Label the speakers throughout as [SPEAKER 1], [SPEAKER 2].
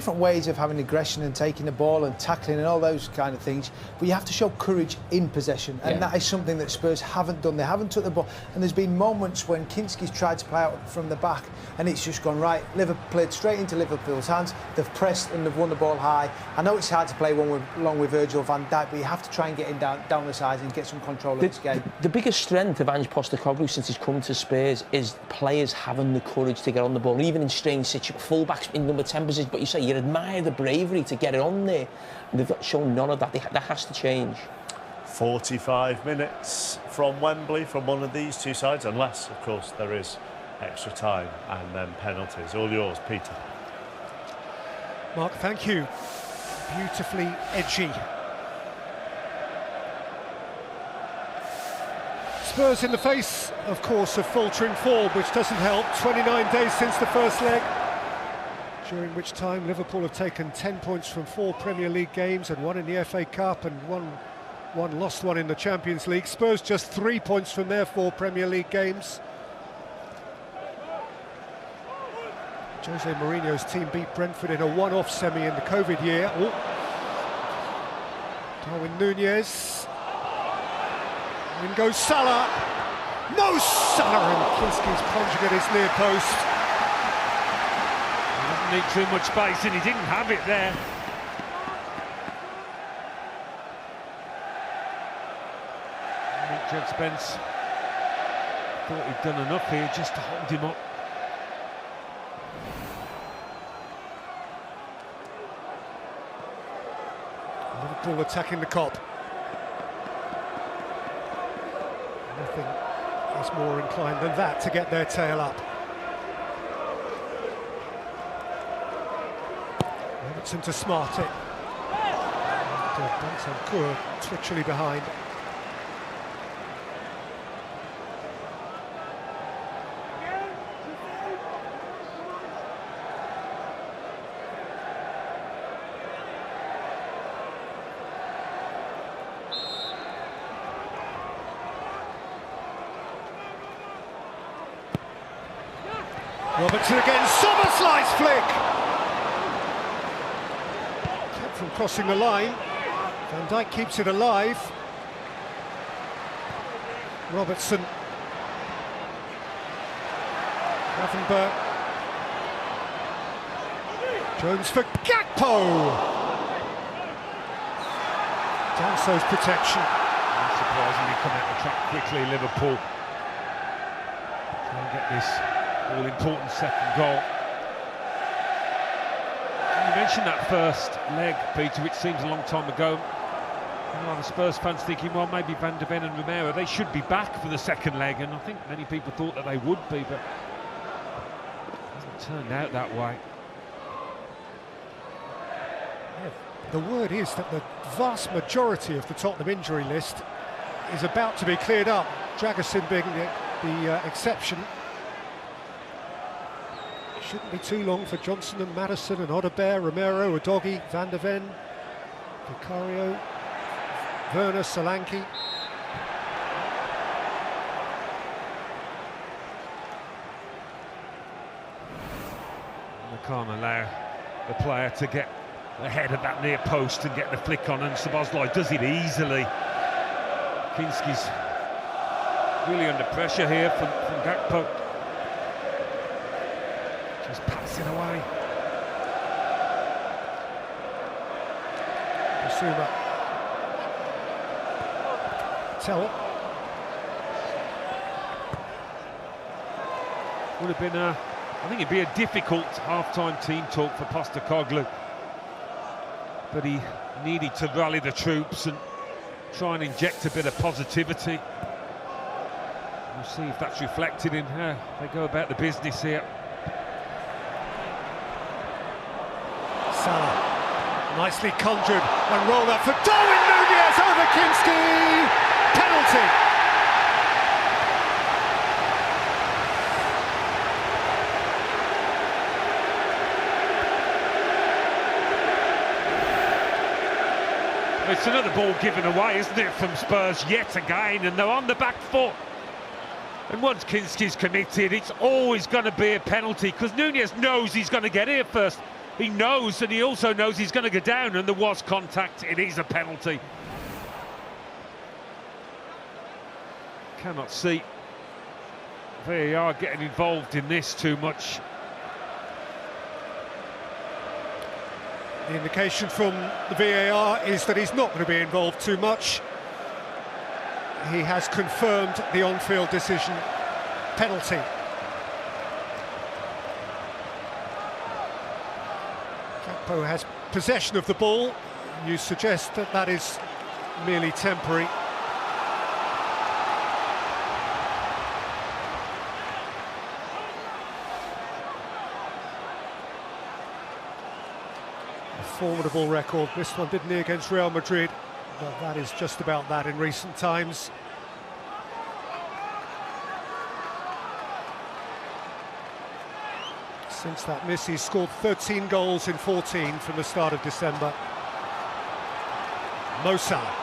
[SPEAKER 1] Different ways of having aggression and taking the ball and tackling and all those kind of things, but you have to show courage in possession, and that is something that Spurs haven't done. They haven't took the ball, and there's been moments when Kinski's tried to play out from the back and it's just gone right. Liverpool played straight into Liverpool's hands. They've pressed and they've won the ball high. I know it's hard to play along with Virgil van Dijk, but you have to try and get him down the sides and get some control of this game.
[SPEAKER 2] The biggest strength of Ange Postecoglou since he's come to Spurs is players having the courage to get on the ball, even in strange situations, full-backs in number 10 positions. But you say you admire the bravery to get it on there. They've shown none of that. That has to change.
[SPEAKER 3] 45 minutes from Wembley from one of these two sides, unless, of course, there is extra time and then penalties. All yours, Peter.
[SPEAKER 4] Mark, thank you. Beautifully edgy. Spurs in the face, of course, of faltering form, which doesn't help. 29 days since the first leg, during which time Liverpool have taken 10 points from 4 Premier League games and 1 in the FA Cup and one lost one in the Champions League. Spurs just 3 points from their 4 Premier League games. Jose Mourinho's team beat Brentford in a one-off semi in the COVID year. Oh. Darwin Núñez. In goes Salah. Mo Salah, and Kinski's plunging at his near post.
[SPEAKER 5] Need too much space, and he didn't have it there. I think Jed Spence thought he'd done enough here just to hold him up.
[SPEAKER 4] Liverpool attacking the Kop. Nothing is more inclined than that to get their tail up. Robertson to smart it. Bentancur twitchily behind. Robertson again, Sommer slice flick! Kept from crossing the line. Van Dijk keeps it alive. Robertson. Gravenberch. Jones for Gakpo! Danso's protection.
[SPEAKER 5] Unsurprisingly come out the track quickly, Liverpool. Try and get this all-important second goal. You mentioned that first leg, Peter, which seems a long time ago. A lot of Spurs fans thinking, well, maybe Van de Ven and Romero, they should be back for the second leg, and I think many people thought that they would be, but it hasn't turned out that way.
[SPEAKER 4] Yeah, the word is that the vast majority of the Tottenham injury list is about to be cleared up, Dragusin being the exception. Shouldn't be too long for Johnson and Maddison and Odegaard, Romero, Udogie, Van de Ven, Vicario, Werner, Solanke.
[SPEAKER 5] They can't allow the player to get ahead of that near post and get the flick on, and Szoboszlai does it easily. Kinski's really under pressure here from Gakpo. Just passing away.
[SPEAKER 4] Basuma. Tell.
[SPEAKER 5] Would have been I think it'd be a difficult half-time team talk for Postecoglou, but he needed to rally the troops and try and inject a bit of positivity. We'll see if that's reflected in how they go about the business here.
[SPEAKER 4] Salah, nicely conjured and rolled up for Darwin Núñez over Kinski. Penalty.
[SPEAKER 5] It's another ball given away, isn't it, from Spurs yet again, and they're on the back foot. And once Kinski's committed, it's always going to be a penalty, because Núñez knows he's going to get here first. He knows, and he also knows he's going to go down, and there was contact. It is a penalty. Cannot see VAR getting involved in this too much.
[SPEAKER 4] The indication from the VAR is that he's not going to be involved too much. He has confirmed the on-field decision penalty. Campo has possession of the ball. You suggest that that is merely temporary. A formidable record. This one didn't he against Real Madrid, but that is just about that in recent times. Since that miss, he's scored 13 goals in 14 from the start of December. Mo Salah.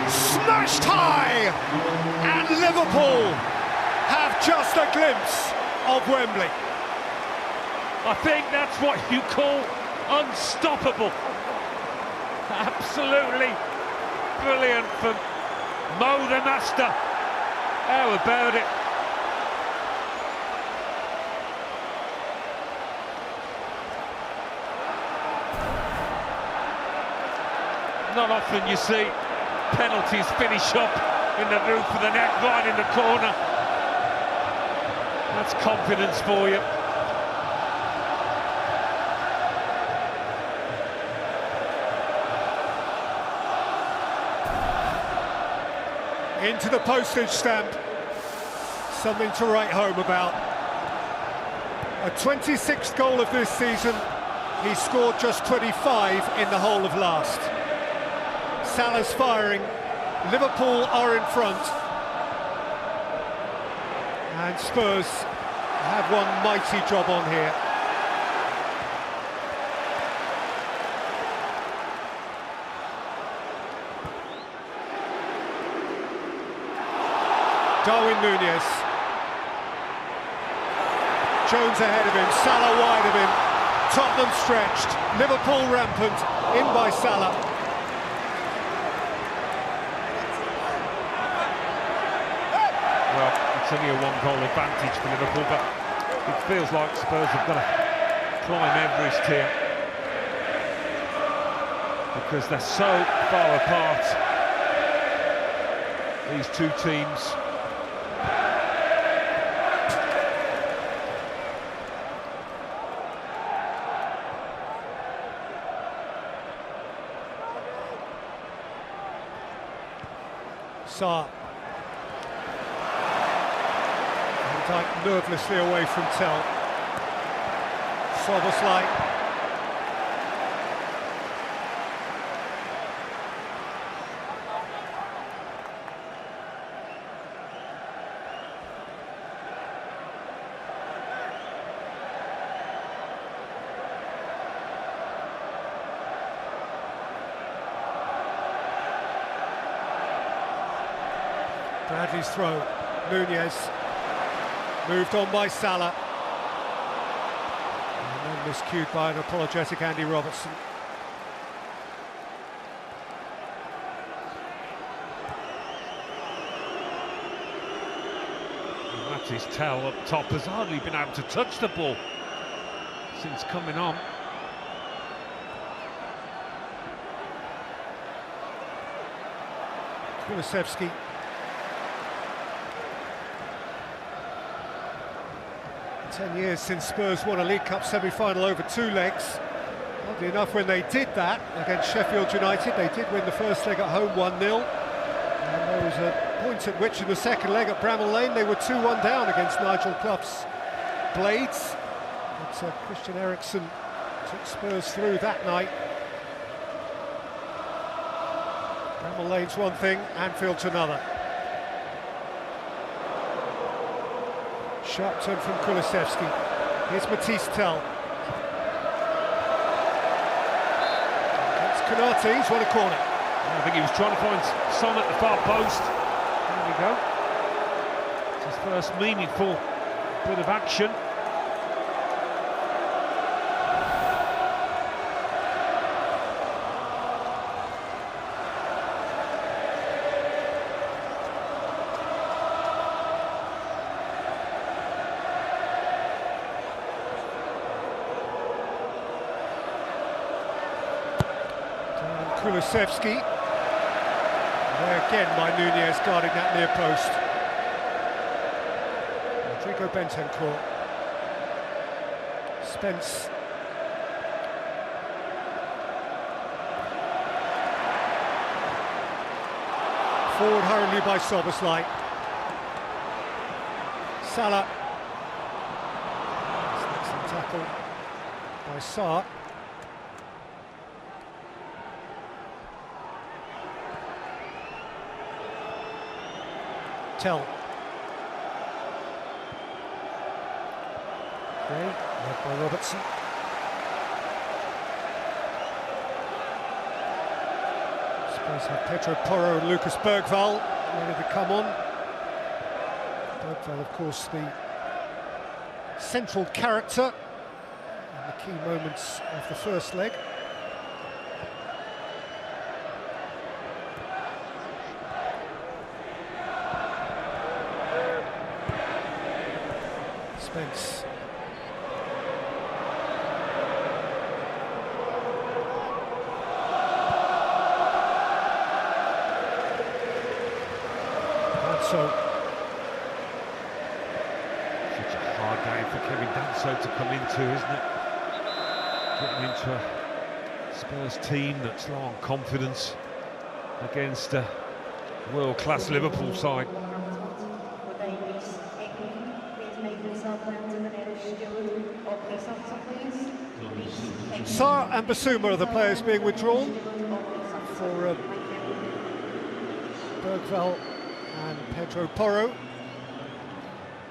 [SPEAKER 4] Smashed high, and Liverpool have just a glimpse of Wembley.
[SPEAKER 5] I think that's what you call unstoppable. Absolutely brilliant from Mo the Master. How about it? Not often you see penalties finish up in the roof of the net, right in the corner. That's confidence for you.
[SPEAKER 4] Into the postage stamp. Something to write home about. A 26th goal of this season. He scored just 25 in the whole of last. Salah's firing. Liverpool are in front. And Spurs have one mighty job on here. Darwin Núñez. Jones ahead of him, Salah wide of him. Tottenham stretched, Liverpool rampant, in by Salah.
[SPEAKER 5] Well, it's only a one-goal advantage for Liverpool, but it feels like Spurs have got to climb Everest here, because they're so far apart, these two teams.
[SPEAKER 4] Saar. Van Dijk nervously away from Tell. Szoboszlai. Bradley's throw. Núñez moved on by Salah, and then miscued by an apologetic Andy Robertson.
[SPEAKER 5] And that is Tell up top, has hardly been able to touch the ball since coming on.
[SPEAKER 4] Kulusevski. Ten years since Spurs won a League Cup semi-final over two legs. Oddly enough, when they did that against Sheffield United, they did win the first leg at home 1-0. And there was a point at which in the second leg at Bramall Lane they were 2-1 down against Nigel Clough's Blades. But Christian Eriksen took Spurs through that night. Bramall Lane's one thing, Anfield's another. Sharp turn from Kulusevski. Here's Matisse Tell. It's Konate, he's won a corner.
[SPEAKER 5] I think he was trying to find Son at the far post. There we go. It's his first meaningful bit of action.
[SPEAKER 4] Kulusevski. There again by Nunez guarding that near post. Rodrigo Bentancur. Spence. Forward hurriedly by Szoboszlai. Salah. Excellent tackle by Sarr. Tell. Okay, led by Robertson. Spurs have Pedro Porro and Lucas Bergvall ready to come on. Bergvall, of course, the central character in the key moments of the first leg. Spence. Danso.
[SPEAKER 5] Such a hard game for Kevin Danso to come into, isn't it? Getting into a Spurs team that's low on confidence against a world-class Liverpool side.
[SPEAKER 4] Sarr and Basuma are the players being withdrawn for Bergvall and Pedro Porro.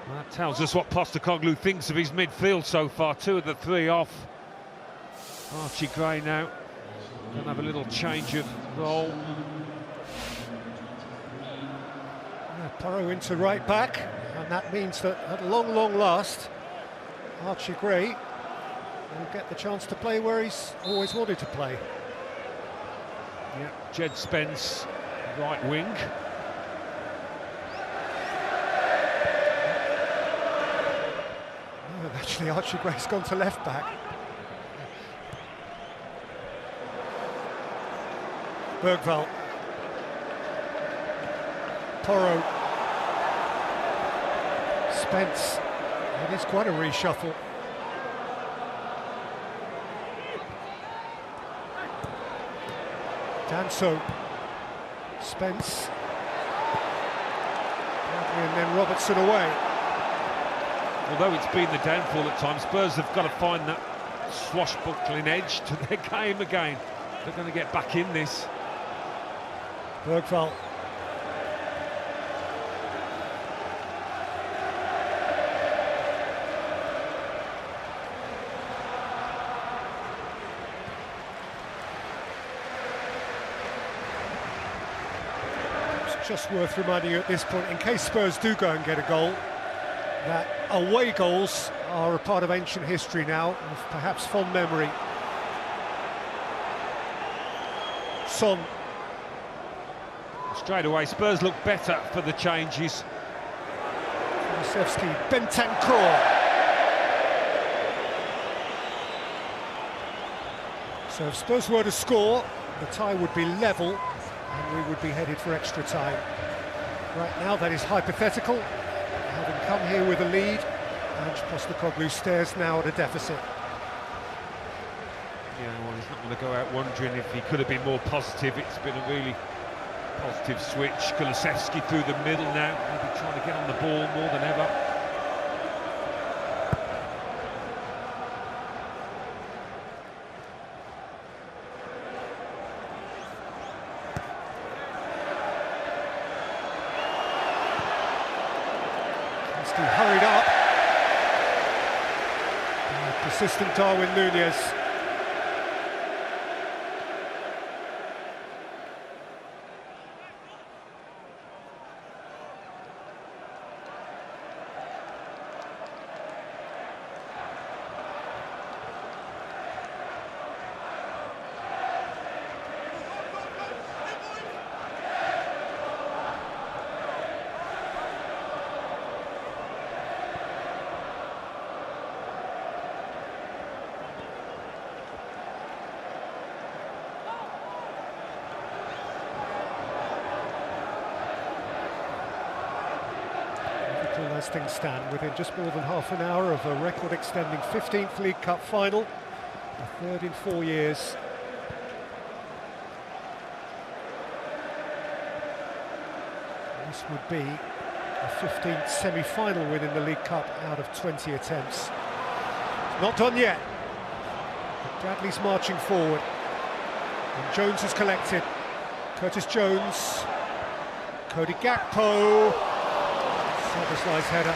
[SPEAKER 5] That tells us what Postecoglou thinks of his midfield so far. 2 of the 3 off. Archie Gray now going to have a little change of role.
[SPEAKER 4] Yeah, Porro into right back, and that means that at long last Archie Gray will get the chance to play where he's always wanted to play.
[SPEAKER 5] Yeah, Jed Spence, right wing.
[SPEAKER 4] No, actually Archie Gray's gone to left back. Bergvall. Porro. Spence. It is quite a reshuffle. Danso. Spence. And then Robertson away.
[SPEAKER 5] Although it's been the downfall at times, Spurs have got to find that swashbuckling edge to their game again. They're going to get back in this.
[SPEAKER 4] Bergvall. It's just worth reminding you at this point, in case Spurs do go and get a goal, that away goals are a part of ancient history now, of perhaps fond memory. Son.
[SPEAKER 5] Straight away, Spurs look better for the changes.
[SPEAKER 4] Kulusevski, Bentancur. So if Spurs were to score, the tie would be level and we would be headed for extra time. Right now, that is hypothetical. Having come here with a lead, Ange Postecoglou stares now at a deficit.
[SPEAKER 5] Yeah, well, he's not going to go out wondering if he could have been more positive. It's been a really positive switch. Kulusevski through the middle now, maybe trying to get on the ball more than ever.
[SPEAKER 4] Hurried up. assistant Darwin Núñez. As things stand, within just more than half an hour of a record-extending 15th League Cup final, the third in 4 years. This would be a 15th semi-final win in the League Cup out of 20 attempts. It's not done yet, but Bradley's marching forward, and Jones has collected. Curtis Jones, Cody Gakpo. Slice header,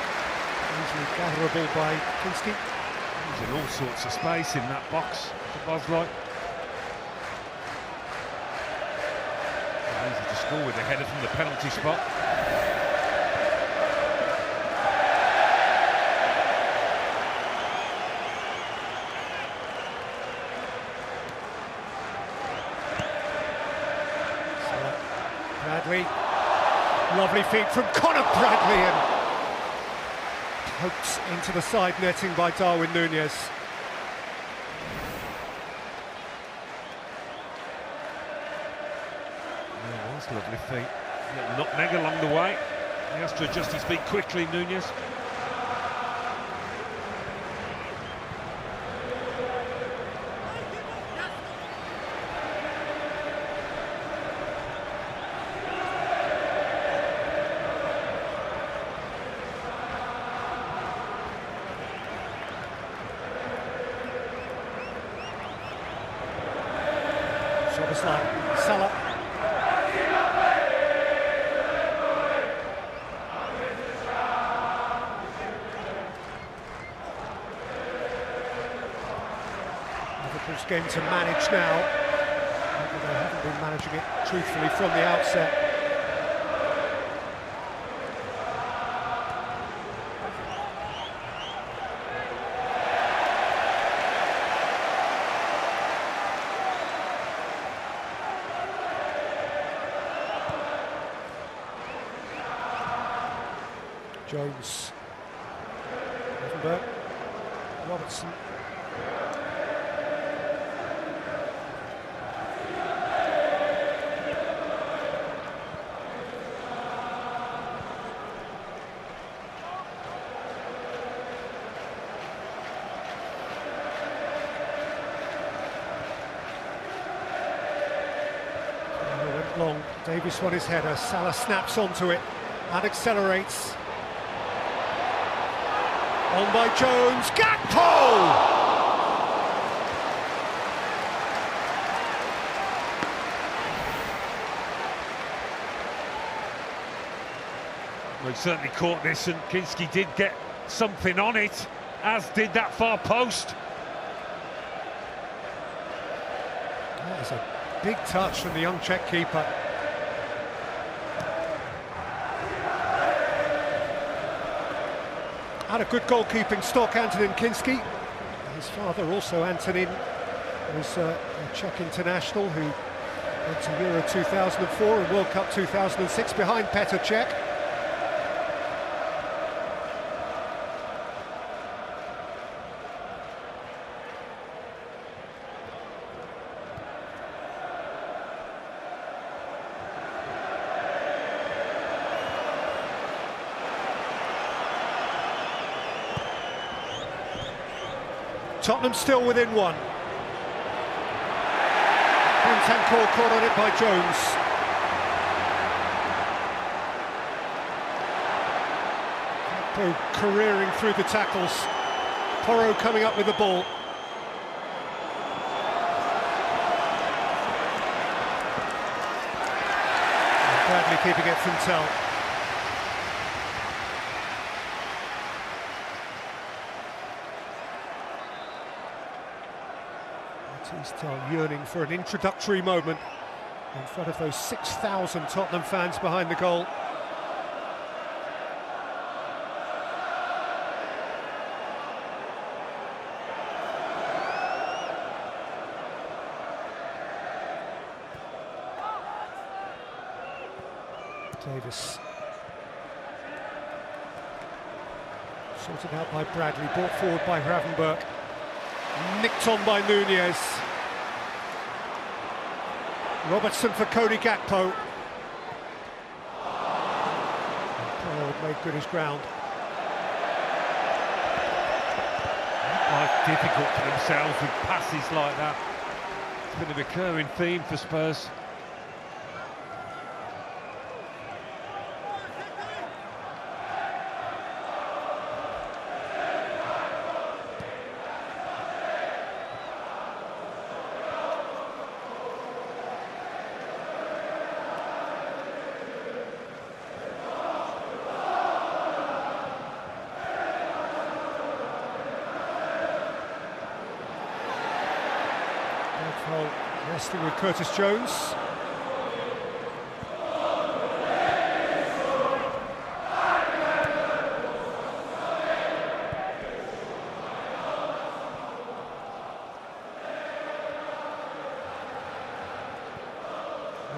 [SPEAKER 4] easily gatherable by Kinski.
[SPEAKER 5] He's in all sorts of space in that box, for Bosley. Easy to score with the header from the penalty spot.
[SPEAKER 4] Bradley, lovely feet from Conor Bradley, and poked into the side netting by Darwin Núñez.
[SPEAKER 5] Oh, that's lovely feet. Little nutmeg along the way. He has to adjust his feet quickly, Núñez.
[SPEAKER 4] Salah. Liverpool's game to manage now. Maybe they haven't been managing it truthfully from the outset. Jones, Effenberg, Robertson. Went long. Davies won his header. Salah snaps onto it and accelerates. On by Jones, Gakpo!
[SPEAKER 5] Well, he certainly caught this, and Kinski did get something on it, as did that far post.
[SPEAKER 4] That is a big touch from the young Czech keeper. Had a good goalkeeping stock, Antonin Kinski. His father also, Antonin, was a Czech international who went to Euro 2004 and World Cup 2006 behind Petr Cech. Tottenham still within one. Bentancur caught on it by Jones. Gakpo careering through the tackles. Porro coming up with the ball. And Bradley keeping it from Tell. Still yearning for an introductory moment in front of those 6,000 Tottenham fans behind the goal. Davis. Sorted out by Bradley, brought forward by Gravenberch. Nicked on by Nunez. Robertson for Cody Gakpo. Powell made good his ground.
[SPEAKER 5] Life difficult for themselves with passes like that. It's been a recurring theme for Spurs.
[SPEAKER 4] Resting with Curtis Jones.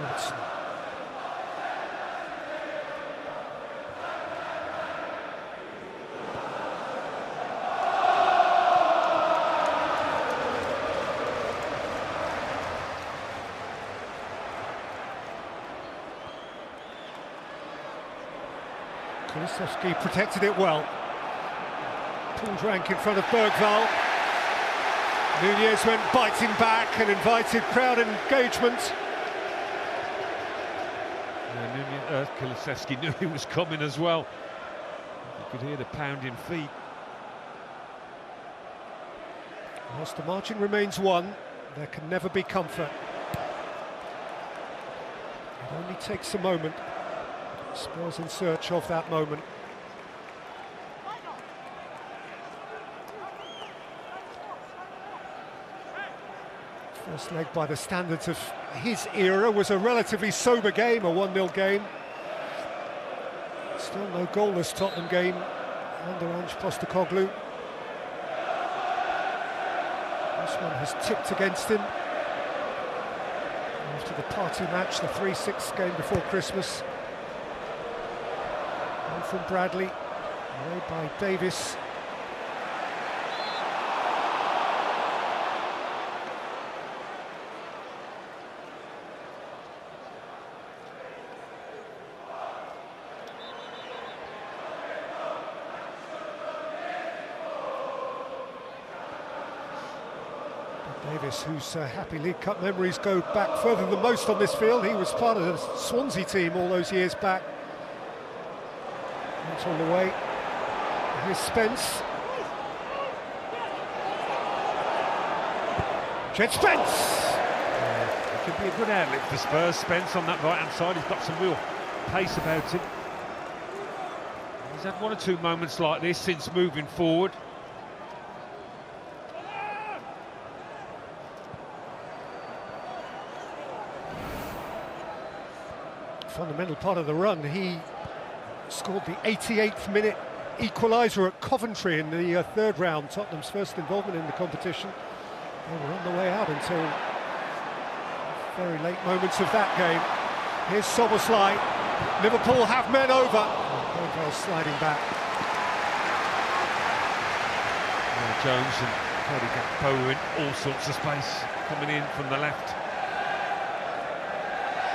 [SPEAKER 4] Robertson. Kulusevski protected it well. Pulled rank in front of Bergvall. Nunez went biting back and invited crowd engagement.
[SPEAKER 5] Kulusevski knew he was coming as well. You could hear the pounding feet.
[SPEAKER 4] Whilst the margin remains 1, there can never be comfort. It only takes a moment. Spurs in search of that moment. First leg, by the standards of his era, was a relatively sober game, a 1-0 game. Still no goalless Tottenham game under Ange Postecoglou. This one has tipped against him after the party match, the 3-6 game before Christmas. From Bradley, away by Davis. Davis, whose Happy League Cup memories go back further than most on this field. He was part of the Swansea team all those years back. That's on the way. Here's Spence. Jed Spence!
[SPEAKER 5] It could be a good outlet for Spurs. Spence on that right-hand side, he's got some real pace about him. He's had 1 or 2 moments like this since moving forward.
[SPEAKER 4] Fundamental part of the run, he scored the 88th minute equaliser at Coventry in the third round, Tottenham's first involvement in the competition. They were on the way out until very late moments of that game. Here's Szoboszlai. Liverpool have men over. Bergvall sliding back.
[SPEAKER 5] Jones and Cody Gakpo in all sorts of space, coming in from the left.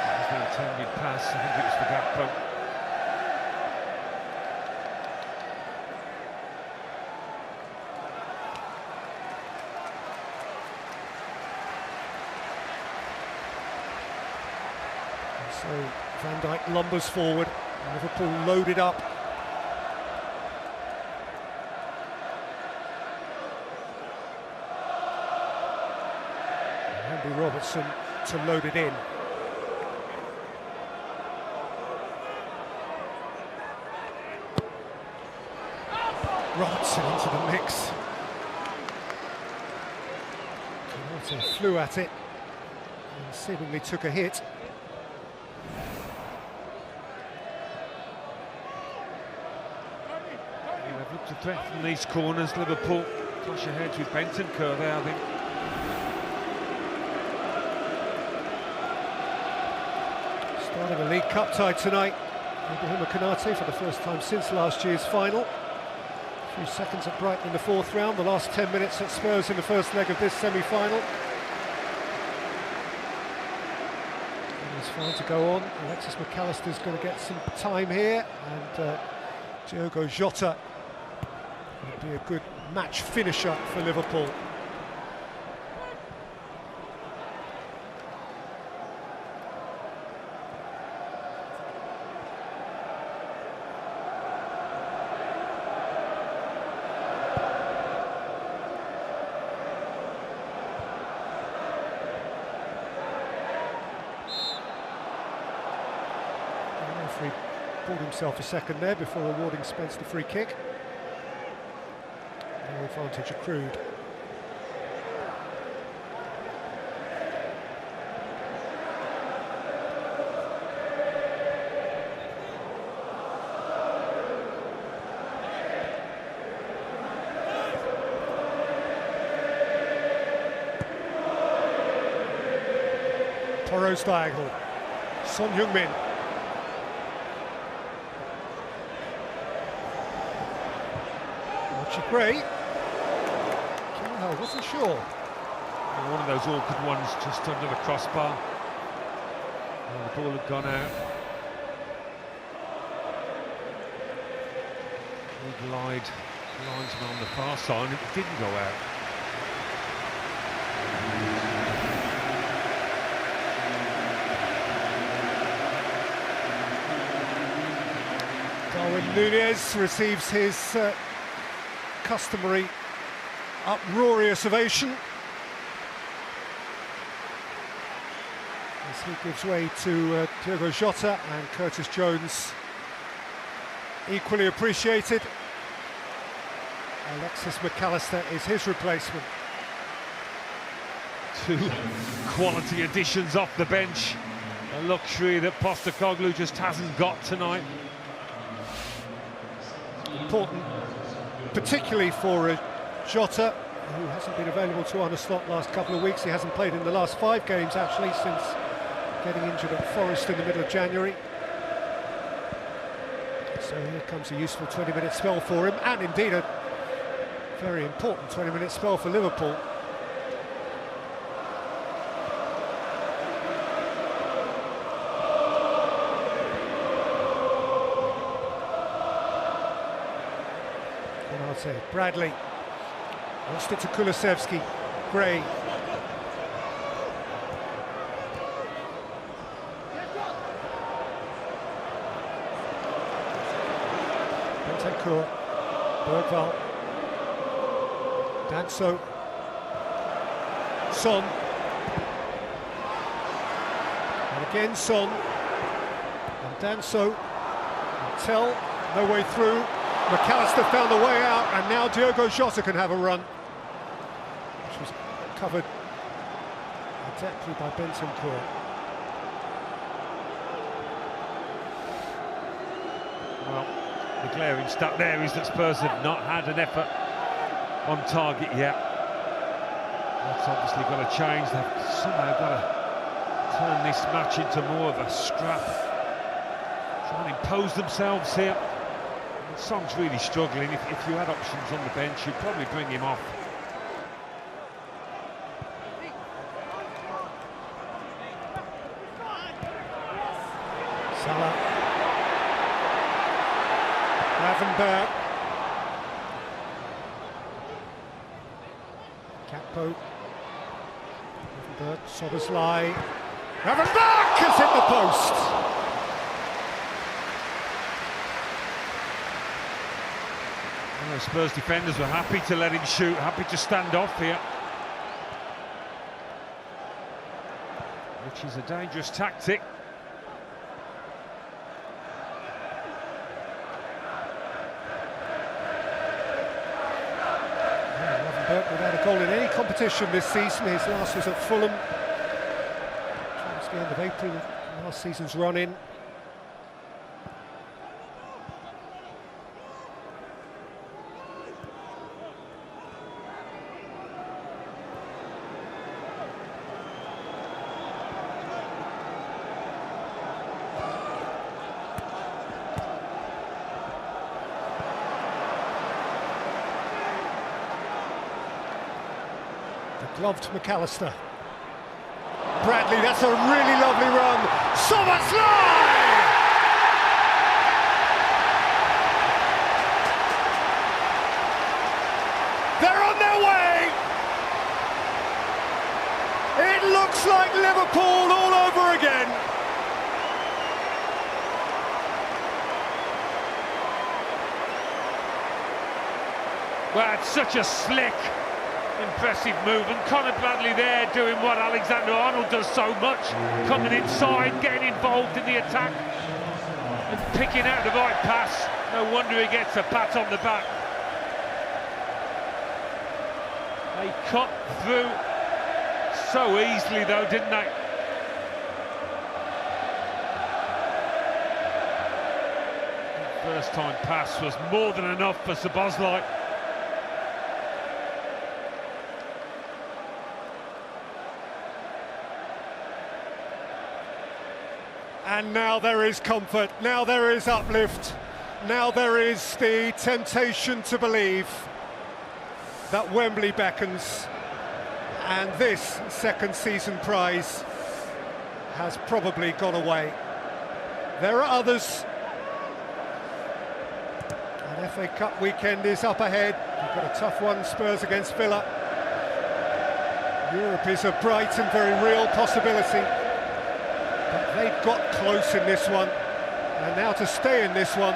[SPEAKER 5] That was the intended pass, I think it was for Gakpo.
[SPEAKER 4] So Van Dijk lumbers forward, Liverpool loaded up. Andy Robertson to load it in. Robertson into the mix. Canate flew at it and seemingly took a hit.
[SPEAKER 5] They've looked to threaten these corners. Liverpool clash ahead with Bentancur there, I think.
[SPEAKER 4] Starting a League Cup tie tonight. Ibrahima Konate for the first time since last year's final. A few seconds at Brighton in the fourth round, the last 10 minutes at Spurs in the first leg of this semi-final. It's fine to go on. Alexis McAllister's going to get some time here, and Diogo Jota will be a good match finisher for Liverpool.
[SPEAKER 1] referee pulled himself a second there before awarding Spence the free kick. No advantage accrued. Toro's diagonal. Son Heung-min. Archie Gray. I wasn't sure.
[SPEAKER 5] One of those awkward ones just under the crossbar. Oh, the ball had gone out. He linesman on the far side, it didn't go out.
[SPEAKER 4] Darwin Núñez receives his customary uproarious ovation as he gives way to Diogo Jota, and Curtis Jones equally appreciated. Alexis McAllister is his replacement.
[SPEAKER 5] Two quality additions off the bench, a luxury that Postecoglou just hasn't got tonight.
[SPEAKER 4] Important, particularly for Jota, who hasn't been available to Arne Slot last couple of weeks. He hasn't played in the last 5 games actually since getting injured at Forest in the middle of January. So here comes a useful 20-minute spell for him, and indeed a very important 20-minute spell for Liverpool. Bradley lost it to Kulusevski. Gray. Bentancur. Bergvall. Danso. Son. And again Son. And Danso. And Tell. No way through. McAllister found the way out, and now Diogo Jota can have a run, which was covered adeptly by Bentancur.
[SPEAKER 5] Well, the glaring stat there is that Spurs have not had an effort on target yet. That's obviously got to change. They've somehow got to turn this match into more of a scrap. Try and impose themselves here. Son's really struggling. If you had options on the bench, you'd probably bring him off.
[SPEAKER 4] Salah. Ravenberg. Cappo. Ravenberg. Soboslai. Ravenberg has hit the post.
[SPEAKER 5] Spurs defenders were happy to let him shoot, happy to stand off here. Which is a dangerous tactic.
[SPEAKER 4] Ravenberg without a goal in any competition competition this season. His last was at Fulham towards the end of April, last season's run-in. Gloved McAllister. Bradley, that's a really lovely run. Somerslide! They're on their way! It looks like Liverpool all over again.
[SPEAKER 5] Well, it's such a slick, impressive move, and Conor Bradley there doing what Alexander-Arnold does so much, coming inside, getting involved in the attack and picking out the right pass. No wonder he gets a pat on the back. They cut through so easily though, didn't they? The first time pass was more than enough for Szoboszlai.
[SPEAKER 4] And now there is comfort, now there is uplift, now there is the temptation to believe that Wembley beckons, and this second season prize has probably gone away. There are others. An FA Cup weekend is up ahead. You've got a tough one, Spurs against Villa. Europe is a bright and very real possibility. But they've got close in this one, and now to stay in this one,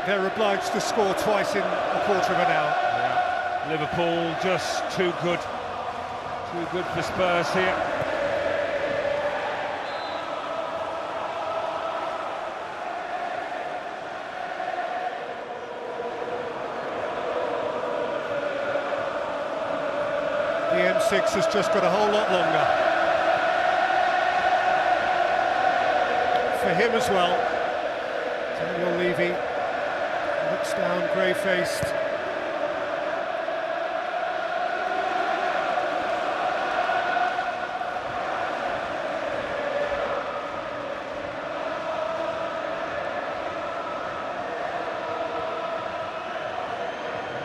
[SPEAKER 4] they're obliged to score twice in a quarter of an hour.
[SPEAKER 5] Yeah. Liverpool just too good for Spurs here.
[SPEAKER 4] The M6 has just got a whole lot longer. For him as well. Daniel Levy looks down, grey-faced.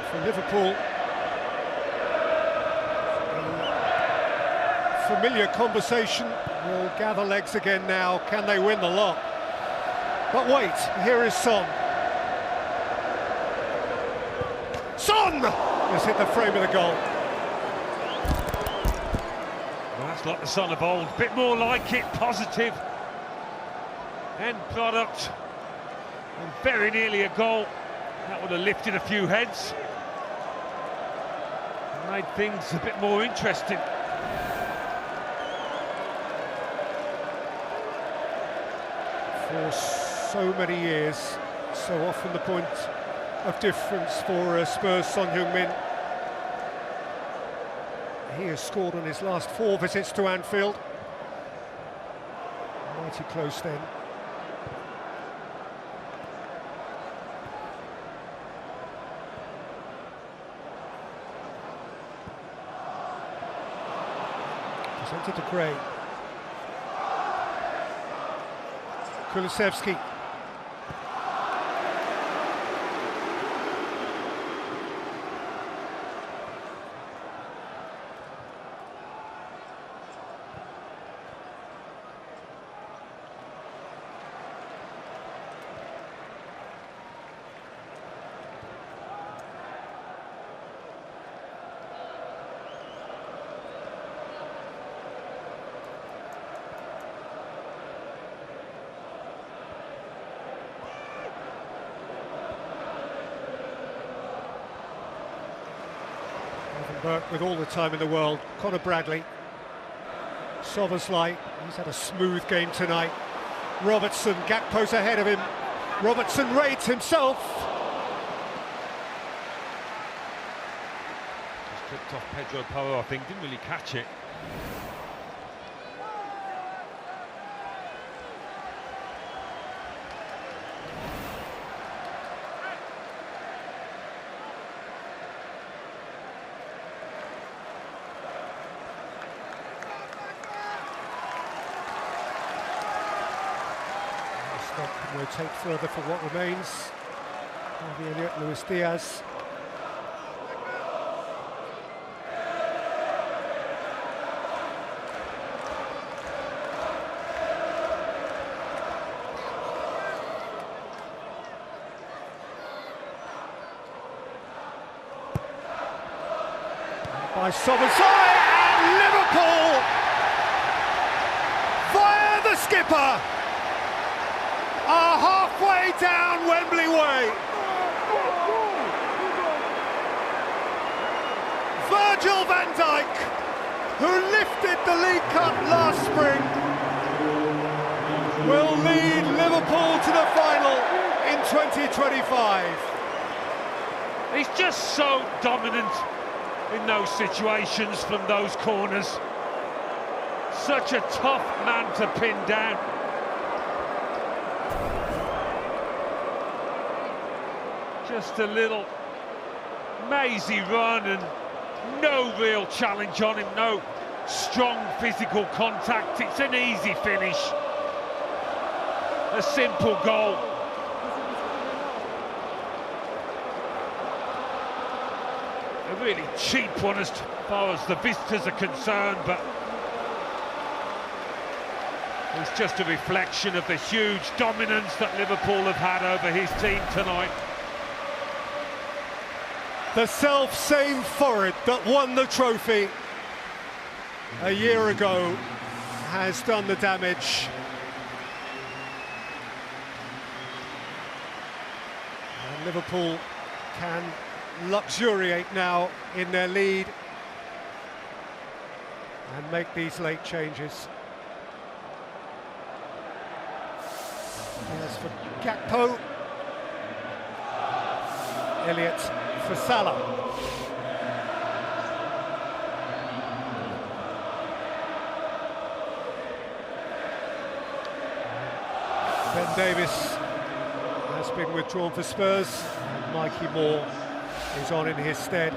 [SPEAKER 4] For Liverpool, the familiar conversation will gather legs again now. Can they win the lot? But wait, here is Son. Son has hit the frame of the goal.
[SPEAKER 5] Well, that's like the Son of old. Bit more like it, positive. End product. And very nearly a goal. That would have lifted a few heads. And made things a bit more interesting.
[SPEAKER 4] For so many years, so often the point of difference for Spurs' Son Heung-min. He has scored on his last 4 visits to Anfield. Mighty close then. Presented to Gray. Kulusevski. Burke with all the time in the world. Conor Bradley. Szoboszlai, he's had a smooth game tonight. Robertson, Gakpo's ahead of him. Robertson raids himself.
[SPEAKER 5] Just took Dropped off Pedro Porro, I think, didn't really catch it.
[SPEAKER 4] Can rotate further for what remains. Harvey Elliott, Luis Diaz. By Sobersai, and Liverpool via the skipper are halfway down Wembley Way. Virgil van Dijk, who lifted the League Cup last spring, will lead Liverpool to the final in 2025.
[SPEAKER 5] He's just so dominant in those situations from those corners. Such a tough man to pin down. Just a little mazy run and no real challenge on him, no strong physical contact. It's an easy finish, a simple goal. A really cheap one as far as the visitors are concerned, but it's just a reflection of the huge dominance that Liverpool have had over his team tonight.
[SPEAKER 4] The self-same forward that won the trophy a year ago has done the damage. And Liverpool can luxuriate now in their lead and make these late changes. As for Gakpo, Elliott for Salah. Ben Davies has been withdrawn for Spurs, and Mikey Moore is on in his stead.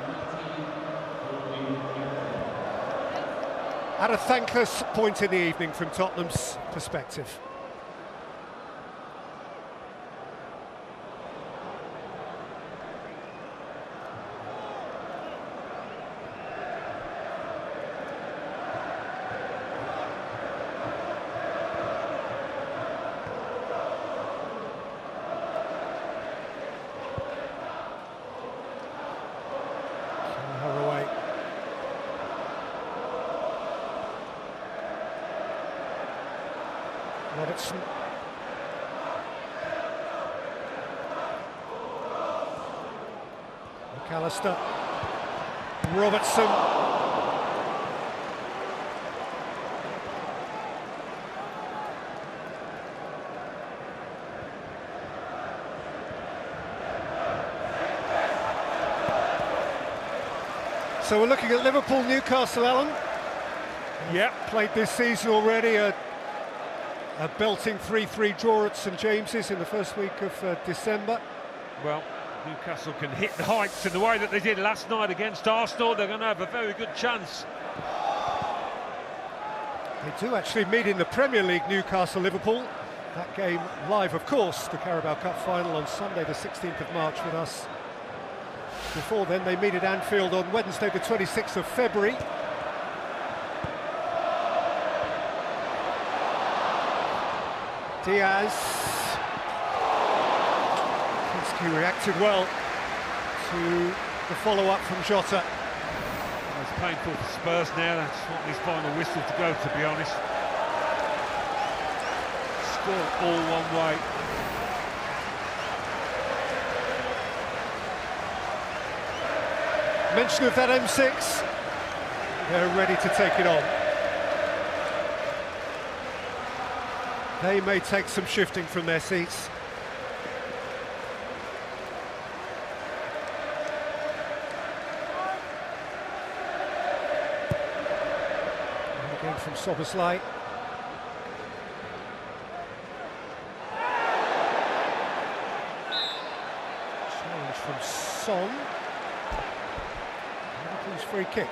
[SPEAKER 4] At a thankless point in the evening from Tottenham's perspective. Robertson. McAllister. Robertson. So we're looking at Liverpool-Newcastle, Alan.
[SPEAKER 5] Yeah,
[SPEAKER 4] played this season already. A belting 3-3 draw at St James's in the first week of December.
[SPEAKER 5] Well, Newcastle can hit the heights in the way that they did last night against Arsenal. They're going to have a very good chance.
[SPEAKER 4] They do actually meet in the Premier League, Newcastle-Liverpool. That game live, of course, the Carabao Cup final on Sunday the 16th of March with us. Before then, they meet at Anfield on Wednesday the 26th of February. Diaz. Kinski reacted well to the follow-up from Jota.
[SPEAKER 5] It's painful for Spurs now. That's not his final whistle to go, to be honest. Still all one way.
[SPEAKER 4] Mention of that M6. They're ready to take it on. They may take some shifting from their seats. Again from Szoboszlai. Challenge from Son. Liverpool's free kick.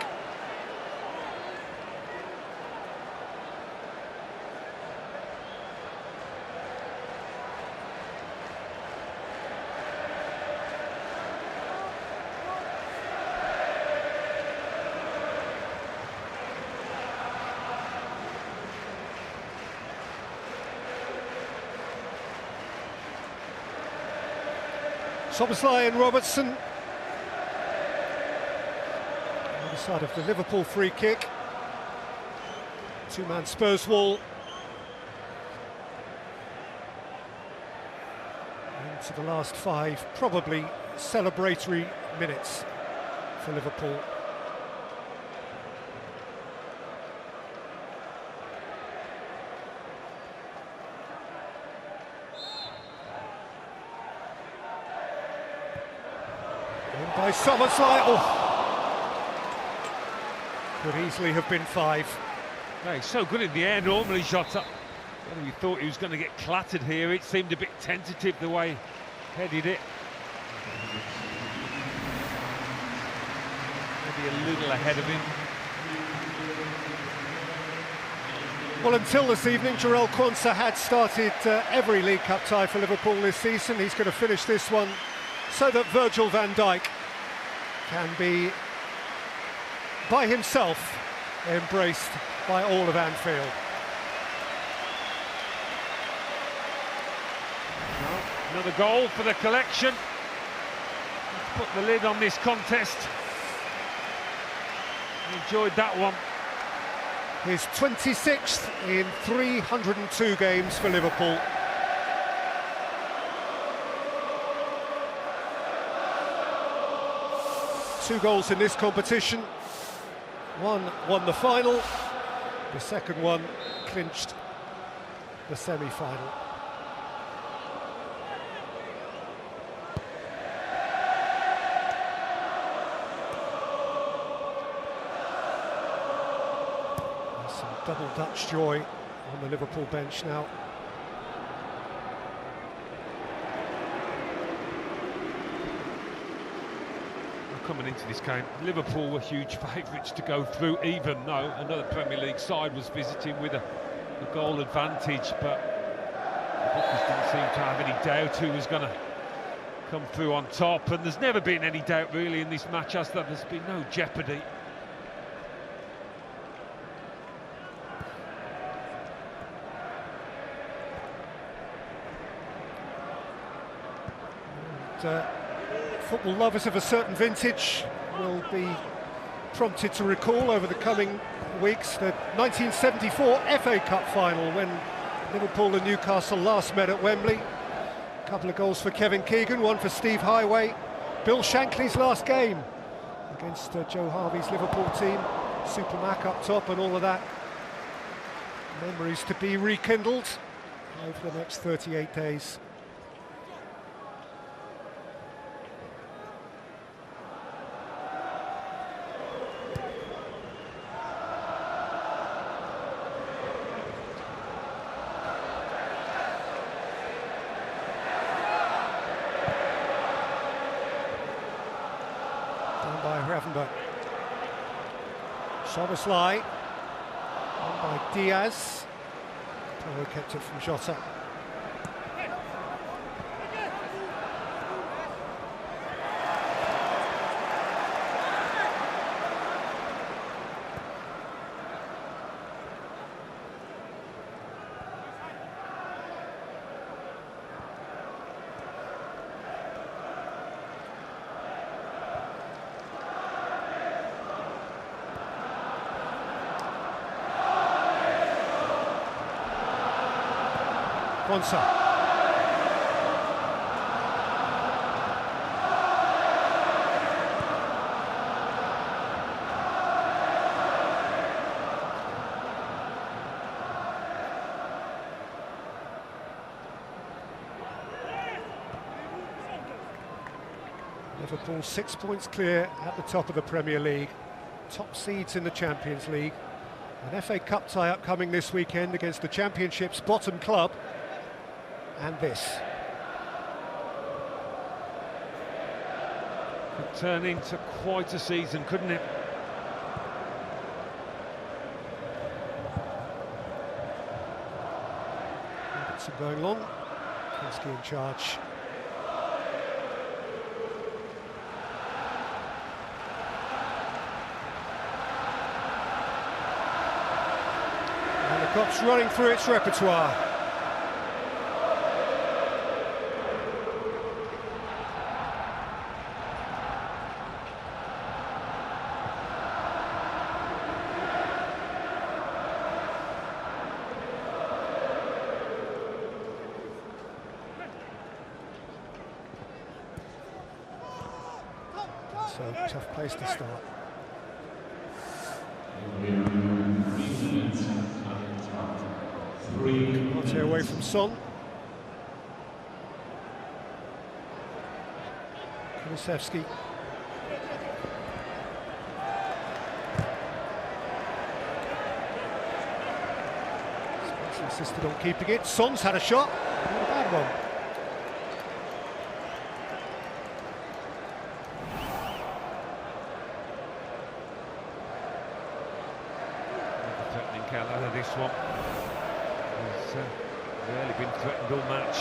[SPEAKER 4] Szoboszlai and Robertson. On the side of the Liverpool free kick. Two-man Spurs wall. Into the last 5, probably celebratory minutes for Liverpool. By Szoboszlai. Oh. Could easily have been 5.
[SPEAKER 5] Yeah, he's so good in the air normally, Jota. Whether you thought he was going to get clattered here, it seemed a bit tentative the way he headed it. Maybe a little ahead of him.
[SPEAKER 4] Well, until this evening, Jarell Quansah had started every League Cup tie for Liverpool this season. He's going to finish this one so that Virgil van Dijk can be, by himself, embraced by all of Anfield.
[SPEAKER 5] Well, another goal for the collection. Let's put the lid on this contest. Enjoyed that one.
[SPEAKER 4] His 26th in 302 games for Liverpool. Two goals in this competition. One won the final, the second one clinched the semi-final. There's some double Dutch joy on the Liverpool bench now.
[SPEAKER 5] Coming into this game, Liverpool were huge favourites to go through, even though another Premier League side was visiting with a goal advantage, but the bookies didn't seem to have any doubt who was going to come through on top, and there's never been any doubt really in this match, as that there's been no jeopardy.
[SPEAKER 4] And, football lovers of a certain vintage will be prompted to recall over the coming weeks the 1974 FA Cup final when Liverpool and Newcastle last met at Wembley. A couple of goals for Kevin Keegan, one for Steve Highway. Bill Shankly's last game against Joe Harvey's Liverpool team. Supermac up top and all of that. Memories to be rekindled over the next 38 days. Szoboszlai, on by Diaz. Polo kept it from Jota. Quansah. Liverpool 6 points clear at the top of the Premier League, top seeds in the Champions League, An FA Cup tie upcoming this weekend against the Championship's bottom club. And this.
[SPEAKER 5] Could turn into quite a season, couldn't it?
[SPEAKER 4] Robertson going long. Kinski in charge. And the Cop's running through its repertoire. So, tough place to start. Conte away from Son. Kulusevski. Spurs insisted on keeping it. Son's had a shot. Not a bad one.
[SPEAKER 5] Threatening count out of this one. He's really been threatened all match.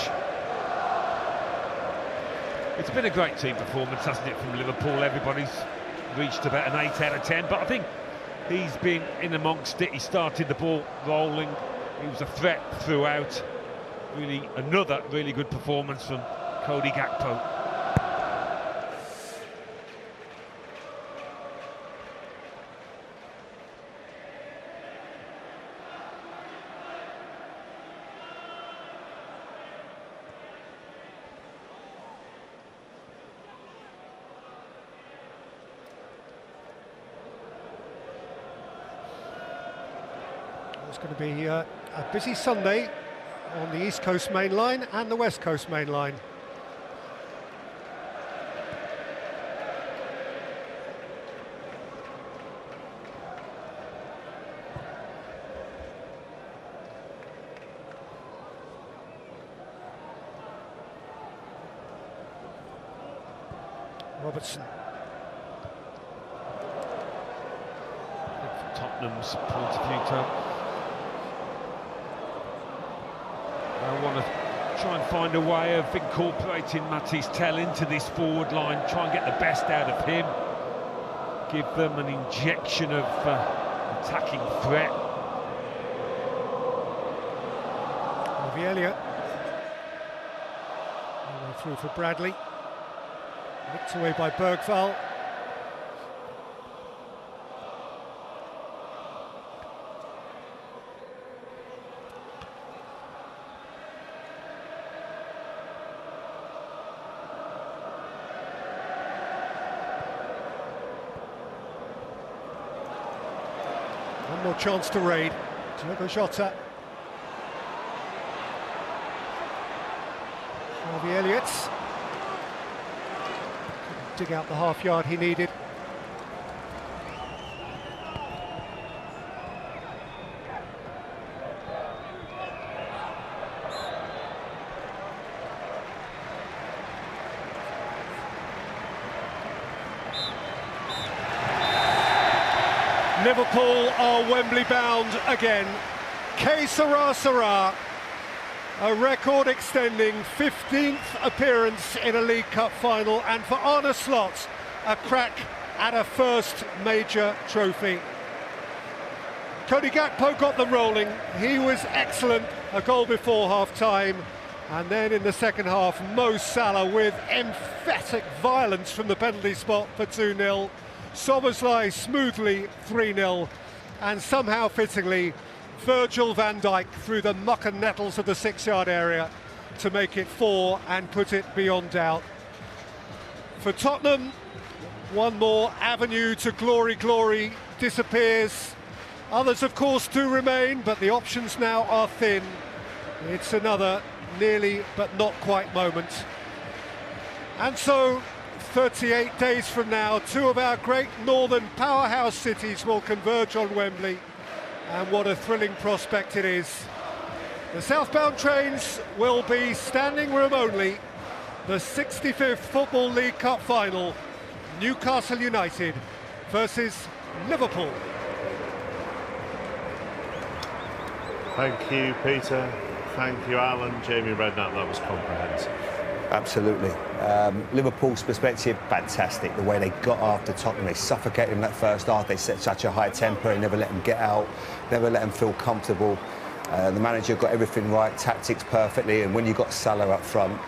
[SPEAKER 5] It's been a great team performance, hasn't it, from Liverpool? Everybody's reached about an 8 out of 10, but I think he's been in amongst it. He started the ball rolling. He was a threat throughout. Really, another really good performance from Cody Gakpo.
[SPEAKER 4] It's going to be a busy Sunday on the East Coast main line and the West Coast main line. Robertson.
[SPEAKER 5] From Tottenham's point of view, Tom. I want to try and find a way of incorporating Matisse Tell into this forward line, try and get the best out of him, give them an injection of attacking threat.
[SPEAKER 4] Harvey Elliott. All the way through for Bradley. Nicked away by Bergvall. One more chance to raid. Diogo Jota. Harvey Elliott. Couldn't dig out the half yard he needed. Liverpool are Wembley bound again. Que sera sera. A record-extending 15th appearance in a League Cup final, and for Arne Slot, a crack at a first major trophy. Cody Gakpo got them rolling. He was excellent. A goal before half-time, and then in the second half, Mo Salah with emphatic violence from the penalty spot for 2-0. Szoboszlai smoothly 3-0, and somehow fittingly Virgil van Dijk through the muck and nettles of the 6-yard area to make it 4 and put it beyond doubt. For Tottenham, one more avenue to glory disappears. Others of course do remain, but the options now are thin. It's another nearly but not quite moment. And so 38 days from now, two of our great northern powerhouse cities will converge on Wembley. And what a thrilling prospect it is. The southbound trains will be standing room only. The 65th Football League Cup final, Newcastle United versus Liverpool.
[SPEAKER 3] Thank you, Peter. Thank you, Alan. Jamie Redknapp, that was comprehensive.
[SPEAKER 6] Absolutely. Liverpool's perspective, fantastic. The way they got after Tottenham, they suffocated in that first half. They set such a high tempo, they never let them get out, never let them feel comfortable. The manager got everything right, tactics perfectly, and when you got Salah up front,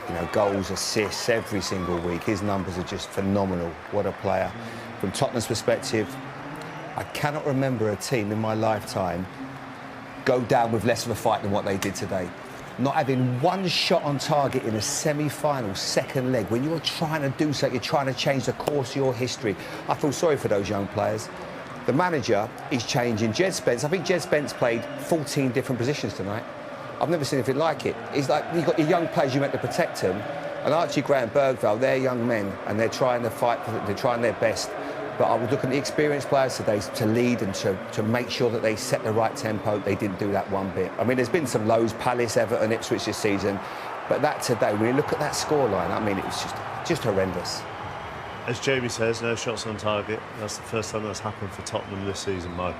[SPEAKER 6] you know, goals, assists every single week. His numbers are just phenomenal. What a player. From Tottenham's perspective, I cannot remember a team in my lifetime go down with less of a fight than what they did today. Not having one shot on target in a semi-final second leg, when you're trying to do something, you're trying to change the course of your history. I feel sorry for those young players. The manager is changing. Jed Spence, I think Jed Spence played 14 different positions tonight. I've never seen anything like it. It's like you've got your young players, you meant to protect them, and Archie Grant, Bergvall, they're young men, and they're trying to fight, they're trying their best. But I would look at the experienced players today to lead and to make sure that they set the right tempo. They didn't do that one bit. I mean, there's been some lows, Palace, Everton, Ipswich this season, but that today, when you look at that scoreline, I mean, it was just horrendous.
[SPEAKER 3] As Jamie says, no shots on target. That's the first time that's happened for Tottenham this season, Michael.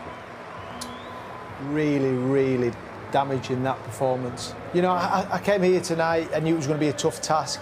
[SPEAKER 1] Really, really damaging, that performance. You know, I came here tonight, I knew it was going to be a tough task.